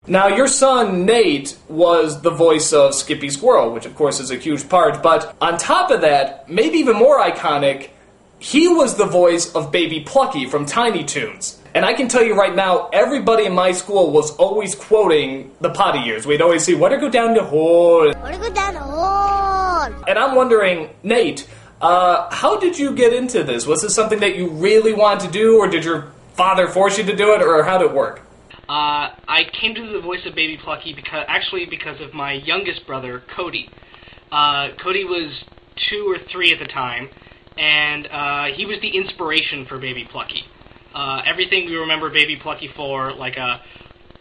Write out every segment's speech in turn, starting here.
Now, your son, Nate, was the voice of Skippy Squirrel, which of course is a huge part, but on top of that, maybe even more iconic, he was the voice of Baby Plucky from Tiny Toons. And I can tell you right now, everybody in my school was always quoting the potty years. We'd always see, "Water go down the hole." Water go down the hole. And I'm wondering, Nate, how did you get into this? Was this something that you really wanted to do, or did your father force you to do it, or how did it work? I came to the voice of Baby Plucky because of my youngest brother, Cody. Cody was 2 or 3 at the time, and he was the inspiration for Baby Plucky. Everything we remember Baby Plucky for, like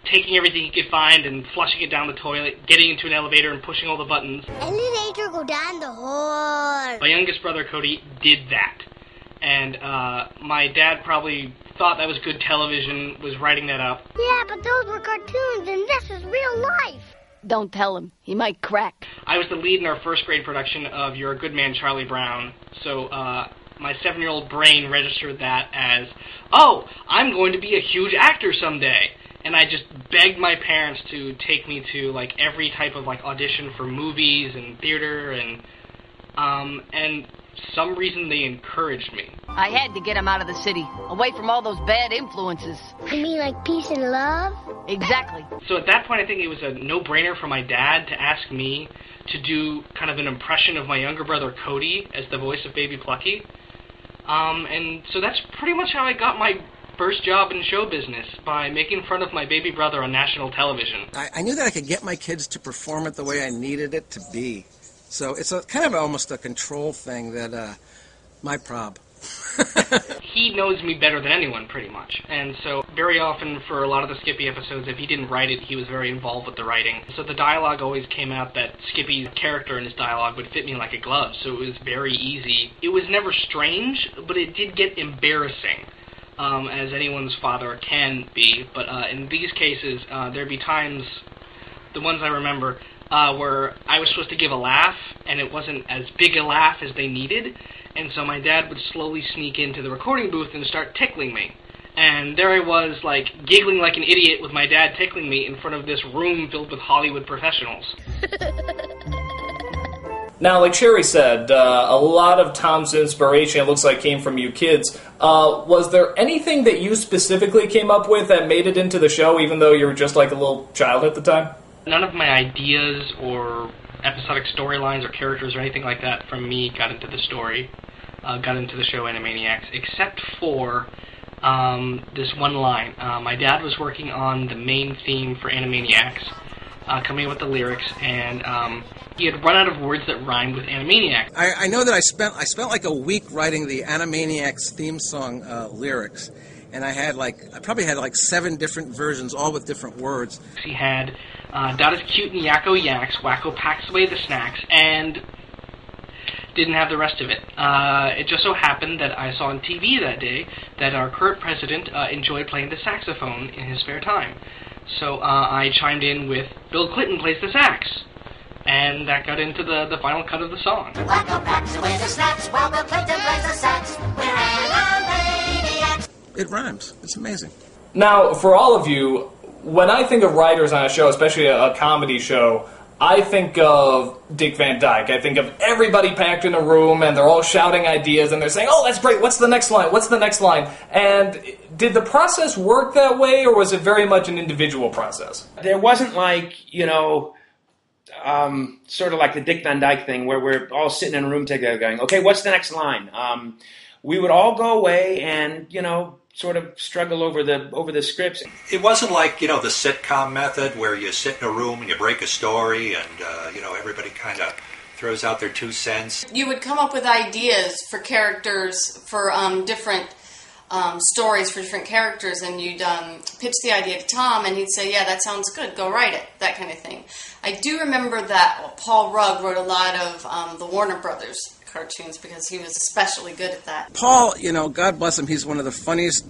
taking everything he could find and flushing it down the toilet, getting into an elevator and pushing all the buttons. Elevator go down the hole. My youngest brother, Cody, did that. And my dad probably thought that was good television, was writing that up. Yeah, but those were cartoons and this is real life. Don't tell him. He might crack. I was the lead in our first grade production of You're a Good Man, Charlie Brown. So my 7-year-old brain registered that as, oh, I'm going to be a huge actor someday. And I just begged my parents to take me to like every type of like audition for movies and theater, and some reason they encouraged me. I had to get him out of the city, away from all those bad influences. You mean like peace and love? Exactly. So at that point, I think it was a no-brainer for my dad to ask me to do kind of an impression of my younger brother Cody as the voice of Baby Plucky. And so that's pretty much how I got my first job in show business, by making fun of my baby brother on national television. I knew that I could get my kids to perform it the way I needed it to be. So it's a kind of almost a control thing that my prob. He knows me better than anyone, pretty much. And so very often for a lot of the Skippy episodes, if he didn't write it, he was very involved with the writing. So the dialogue always came out that Skippy's character in his dialogue would fit me like a glove, so it was very easy. It was never strange, but it did get embarrassing, as anyone's father can be. But in these cases, there'd be times, the ones I remember, where I was supposed to give a laugh, and it wasn't as big a laugh as they needed, and so my dad would slowly sneak into the recording booth and start tickling me. And there I was, like, giggling like an idiot with my dad tickling me in front of this room filled with Hollywood professionals. Now, like Sherry said, a lot of Tom's inspiration, it looks like, came from you kids. Was there anything that you specifically came up with that made it into the show, even though you were just like a little child at the time? None of my ideas or episodic storylines or characters or anything like that from me got into the story, got into the show Animaniacs, except for this one line. My dad was working on the main theme for Animaniacs, coming up with the lyrics, and he had run out of words that rhymed with Animaniacs. I know that I spent like a week writing the Animaniacs theme song lyrics, and I probably had like 7 different versions, all with different words. He had Dot is cute and Yakko yaks, Wacko packs away the snacks, and didn't have the rest of it. It just so happened that I saw on TV that day that our current president enjoyed playing the saxophone in his spare time. So I chimed in with Bill Clinton plays the sax, and that got into the final cut of the song. Wacko packs away the snacks while Bill Clinton plays the sax. We're Animaniacs. It rhymes. It's amazing. Now, for all of you, when I think of writers on a show, especially a comedy show, I think of Dick Van Dyke. I think of everybody packed in a room, and they're all shouting ideas, and they're saying, oh, that's great, what's the next line, what's the next line? And did the process work that way, or was it very much an individual process? There wasn't like, sort of like the Dick Van Dyke thing, where we're all sitting in a room together going, okay, what's the next line? We would all go away and, sort of struggle over the scripts. It wasn't like, the sitcom method where you sit in a room and you break a story and, everybody kind of throws out their 2 cents. You would come up with ideas for characters, for different stories for different characters, and you'd pitch the idea to Tom, and he'd say, yeah, that sounds good, go write it, that kind of thing. I do remember that Paul Rugg wrote a lot of the Warner Brothers cartoons because he was especially good at that. Paul, God bless him, he's one of the funniest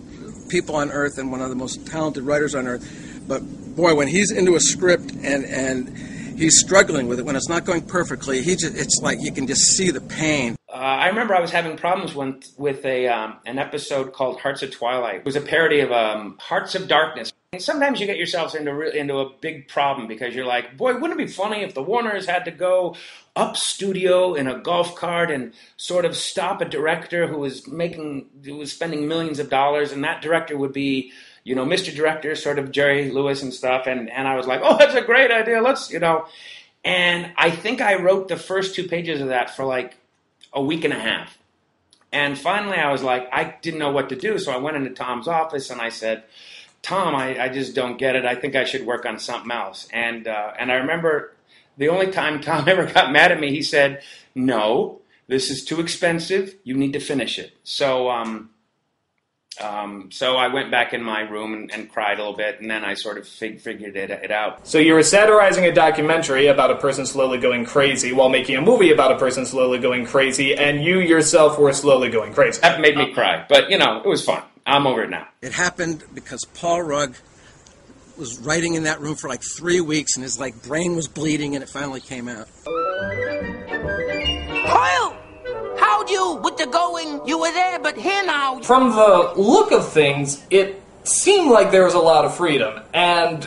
people on earth and one of the most talented writers on earth. But boy, when he's into a script and he's struggling with it, when it's not going perfectly, it's like you can just see the pain. I remember I was having problems with an episode called Hearts of Twilight. It was a parody of Hearts of Darkness. Sometimes you get yourselves into a big problem because you're like, boy, wouldn't it be funny if the Warners had to go up studio in a golf cart and sort of stop a director who was spending millions of dollars, and that director would be, Mr. Director, sort of Jerry Lewis and stuff. And I was like, oh, that's a great idea. Let's. And I think I wrote the first 2 pages of that for like a week and a half. And finally I was like, I didn't know what to do. So I went into Tom's office and I said, Tom, I just don't get it. I think I should work on something else. And I remember the only time Tom ever got mad at me, he said, no, this is too expensive. You need to finish it. So I went back in my room and cried a little bit, and then I sort of figured it out. So you were satirizing a documentary about a person slowly going crazy while making a movie about a person slowly going crazy, and you yourself were slowly going crazy. That made me cry, but, it was fun. I'm over it now. It happened because Paul Rugg was writing in that room for like 3 weeks, and his brain was bleeding, and it finally came out. Kyle! How'd you with the going? You were there, but here now. From the look of things, it seemed like there was a lot of freedom, and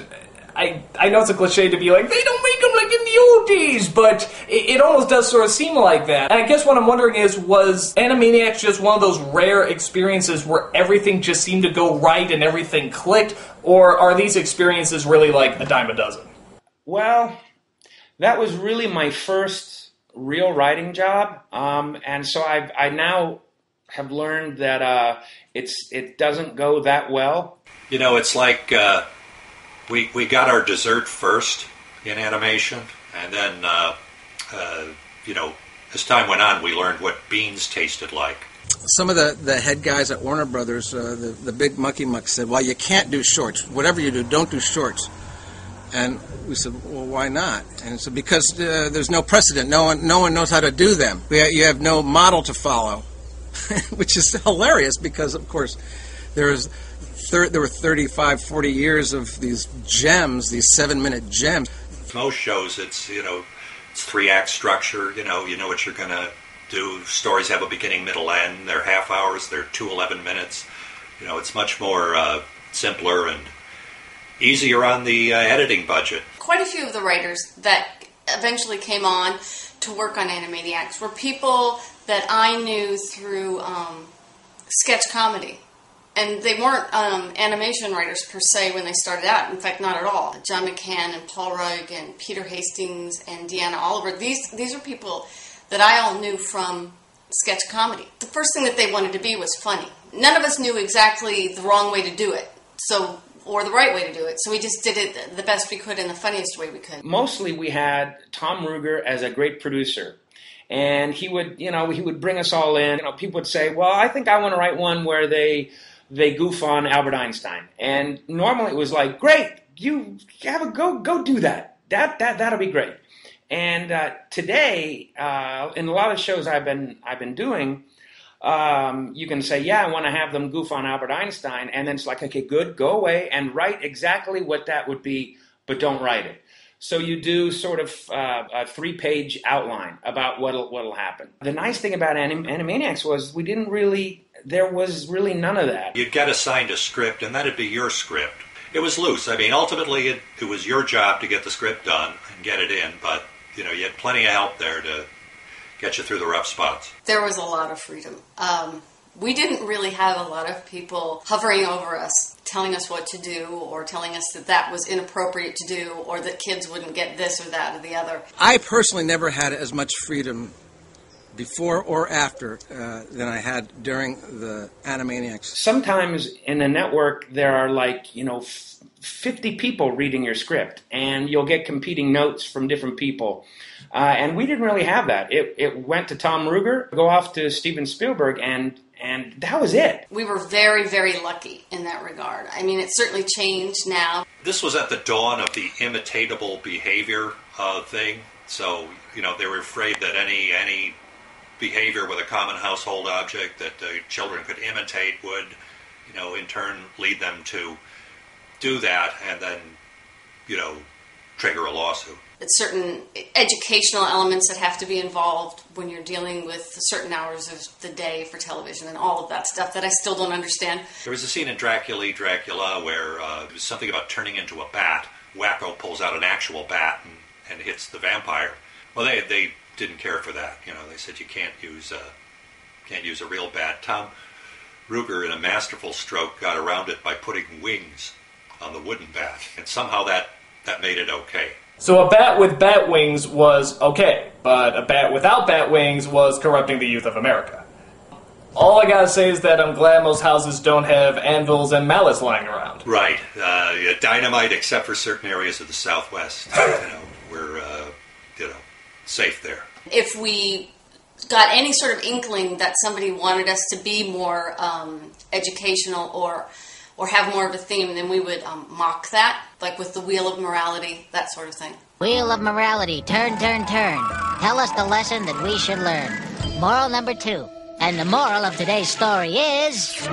I know it's a cliche to be like, they don't make them like in the old days, but it almost does sort of seem like that. And I guess what I'm wondering is, was Animaniacs just one of those rare experiences where everything just seemed to go right and everything clicked, or are these experiences really like a dime a dozen? Well, that was really my first real writing job, and so I now have learned that it doesn't go that well. It's like we got our dessert first in animation, and then as time went on, we learned what beans tasted like. Some of the head guys at Warner Brothers, the big mucky muck, said, well, you can't do shorts. Whatever you do, don't do shorts. And we said, well, why not? And so because there's no precedent. No one knows how to do them. You have no model to follow, which is hilarious because, of course, there were 35, 40 years of these gems, these 7-minute gems. Most shows, it's 3-act structure. You know what you're going to do. Stories have a beginning, middle, end. They're half hours. They're 11 minutes. It's much more simpler and easier on the editing budget. Quite a few of the writers that eventually came on to work on Animaniacs were people that I knew through sketch comedy. And they weren't animation writers per se when they started out. In fact, not at all. John McCann and Paul Rugg and Peter Hastings and Deanna Oliver, these are people that I all knew from sketch comedy. The first thing that they wanted to be was funny. None of us knew exactly the wrong way to do it, or the right way to do it. So we just did it the best we could in the funniest way we could. Mostly we had Tom Ruegger as a great producer. And he would bring us all in. People would say, well, I think I want to write one where they goof on Albert Einstein. And normally it was like, great, you have a go do that. That'll be great. And today, in a lot of shows I've been doing, you can say, yeah, I want to have them goof on Albert Einstein, and then it's like, okay, good, go away and write exactly what that would be, but don't write it. So you do sort of a 3-page outline about what'll happen. The nice thing about Animaniacs was there was really none of that. You'd get assigned a script, and that'd be your script. It was loose. I mean, ultimately, it was your job to get the script done and get it in, but you had plenty of help there to get you through the rough spots. There was a lot of freedom. We didn't really have a lot of people hovering over us, telling us what to do, or telling us that was inappropriate to do, or that kids wouldn't get this or that or the other. I personally never had as much freedom before or after than I had during the Animaniacs. Sometimes in a network there are 50 people reading your script, and you'll get competing notes from different people. And we didn't really have that. It went to Tom Ruegger, go off to Steven Spielberg, and that was it. We were very, very lucky in that regard. I mean, it's certainly changed now. This was at the dawn of the imitatable behavior thing. So, they were afraid that any behavior with a common household object that children could imitate would, in turn lead them to do that and then, trigger a lawsuit. It's certain educational elements that have to be involved when you're dealing with certain hours of the day for television and all of that stuff that I still don't understand. There was a scene in Dracula where it was something about turning into a bat. Wacko pulls out an actual bat and hits the vampire. Well, they didn't care for that. You know, they said you can't use a real bat. Tom Ruger, in a masterful stroke, got around it by putting wings on the wooden bat, and somehow that made it okay. So a bat with bat wings was okay, but a bat without bat wings was corrupting the youth of America. All I gotta say is that I'm glad most houses don't have anvils and mallets lying around. Right. Dynamite, except for certain areas of the Southwest. We're safe there. If we got any sort of inkling that somebody wanted us to be more educational or have more of a theme, then we would mock that, like with the Wheel of Morality, that sort of thing. Wheel of Morality, turn, turn, turn. Tell us the lesson that we should learn. Moral number 2. And the moral of today's story is...